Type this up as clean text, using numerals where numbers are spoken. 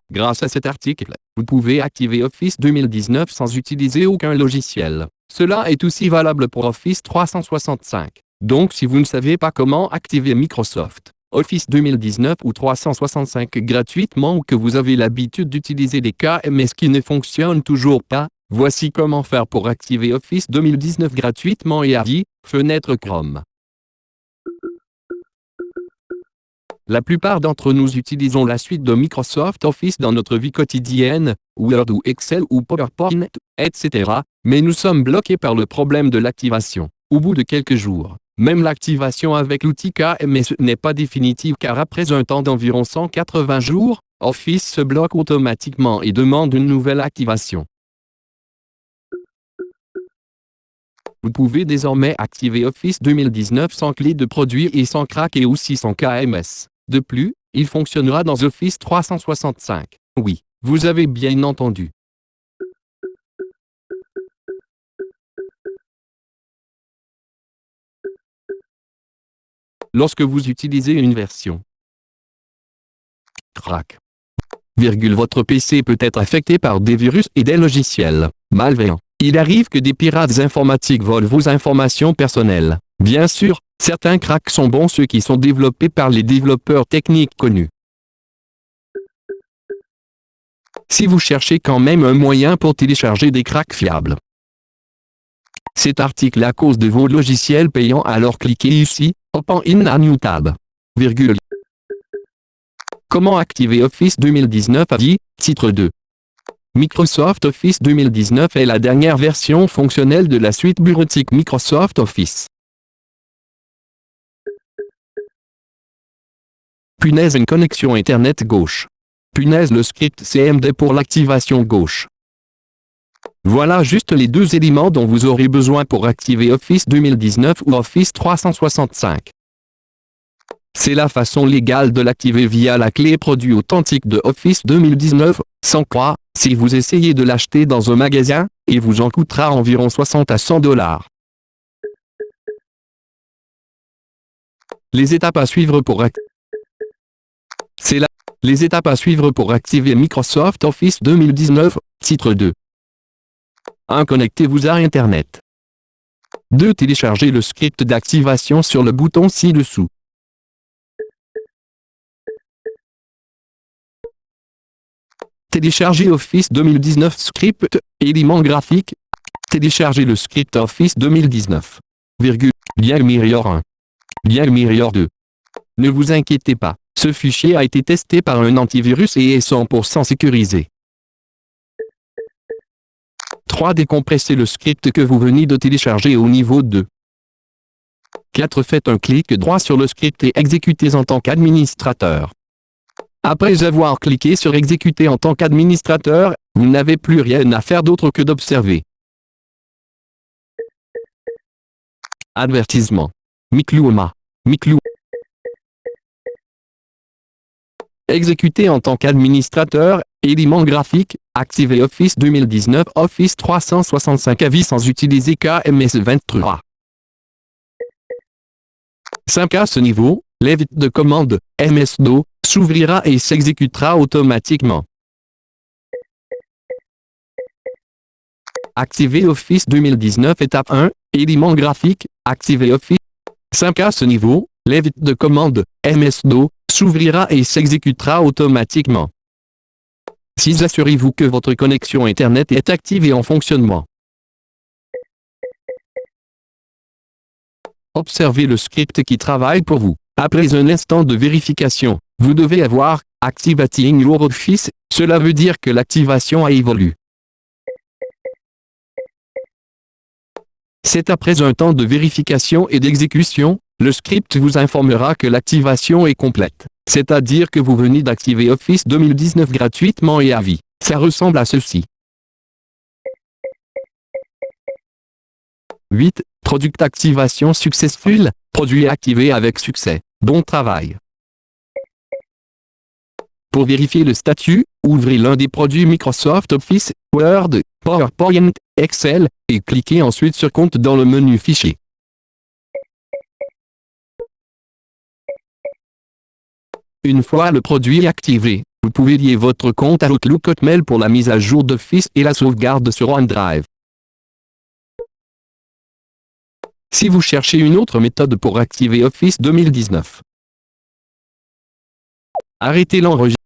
Grâce à cet article, vous pouvez activer Office 2019 sans utiliser aucun logiciel. Cela est aussi valable pour Office 365. Donc si vous ne savez pas comment activer Microsoft Office 2019 ou 365 gratuitement ou que vous avez l'habitude d'utiliser des KMS qui ne fonctionnent toujours pas, voici comment faire pour activer Office 2019 gratuitement et à vie, fenêtre Chrome. La plupart d'entre nous utilisons la suite de Microsoft Office dans notre vie quotidienne, Word ou Excel ou PowerPoint, etc., mais nous sommes bloqués par le problème de l'activation. Au bout de quelques jours, même l'activation avec l'outil KMS n'est pas définitive car après un temps d'environ 180 jours, Office se bloque automatiquement et demande une nouvelle activation. Vous pouvez désormais activer Office 2019 sans clé de produit et sans crack et aussi sans KMS. De plus, il fonctionnera dans Office 365. Oui, vous avez bien entendu. Lorsque vous utilisez une version crack, votre PC peut être affecté par des virus et des logiciels malveillants. Il arrive que des pirates informatiques volent vos informations personnelles. Bien sûr, certains cracks sont bons, ceux qui sont développés par les développeurs techniques connus. Si vous cherchez quand même un moyen pour télécharger des cracks fiables, cet article à cause de vos logiciels payants, alors cliquez ici, Open in a new tab. Comment activer Office 2019 à vie, titre 2. Microsoft Office 2019 est la dernière version fonctionnelle de la suite bureautique Microsoft Office. Punaise, une connexion Internet gauche. Punaise, le script CMD pour l'activation gauche. Voilà juste les deux éléments dont vous aurez besoin pour activer Office 2019 ou Office 365. C'est la façon légale de l'activer via la clé produit authentique de Office 2019, sans quoi, si vous essayez de l'acheter dans un magasin, il vous en coûtera environ 60 à 100 $. Les étapes à suivre pour les étapes à suivre pour activer Microsoft Office 2019, titre 2. 1. Connectez-vous à Internet. 2. Téléchargez le script d'activation sur le bouton ci-dessous. Téléchargez Office 2019 Script, élément graphique. Téléchargez le script Office 2019. Lien Mirror 1. Lien Mirror 2. Ne vous inquiétez pas, ce fichier a été testé par un antivirus et est 100% sécurisé. 3. Décompressez le script que vous venez de télécharger au niveau 2. 4. Faites un clic droit sur le script et exécutez en tant qu'administrateur. Après avoir cliqué sur exécuter en tant qu'administrateur, vous n'avez plus rien à faire d'autre que d'observer. Avertissement. Micluoma. Exécuter en tant qu'administrateur, élément graphique, activer Office 2019 Office 365 à vie sans utiliser KMS 23. 5. À ce niveau, l'invite de commande, MS-DO, s'ouvrira et s'exécutera automatiquement. Activer Office 2019 étape 1, élément graphique, activer Office. 5. À ce niveau, l'invite de commande, MS-DO, s'ouvrira et s'exécutera automatiquement. 6. Assurez-vous que votre connexion Internet est active et en fonctionnement. Observez le script qui travaille pour vous. Après un instant de vérification, vous devez avoir « Activating your Office », cela veut dire que l'activation a évolué. C'est après un temps de vérification et d'exécution, le script vous informera que l'activation est complète, c'est-à-dire que vous venez d'activer Office 2019 gratuitement et à vie. Ça ressemble à ceci. 8. Product Activation Successful, produit activé avec succès. Bon travail. Pour vérifier le statut, ouvrez l'un des produits Microsoft Office, Word, PowerPoint, Excel, et cliquez ensuite sur Compte dans le menu Fichier. Une fois le produit activé, Vous pouvez lier votre compte à Outlook Hotmail pour la mise à jour d'Office et la sauvegarde sur OneDrive. Si vous cherchez une autre méthode pour activer Office 2019, arrêtez l'enregistrement.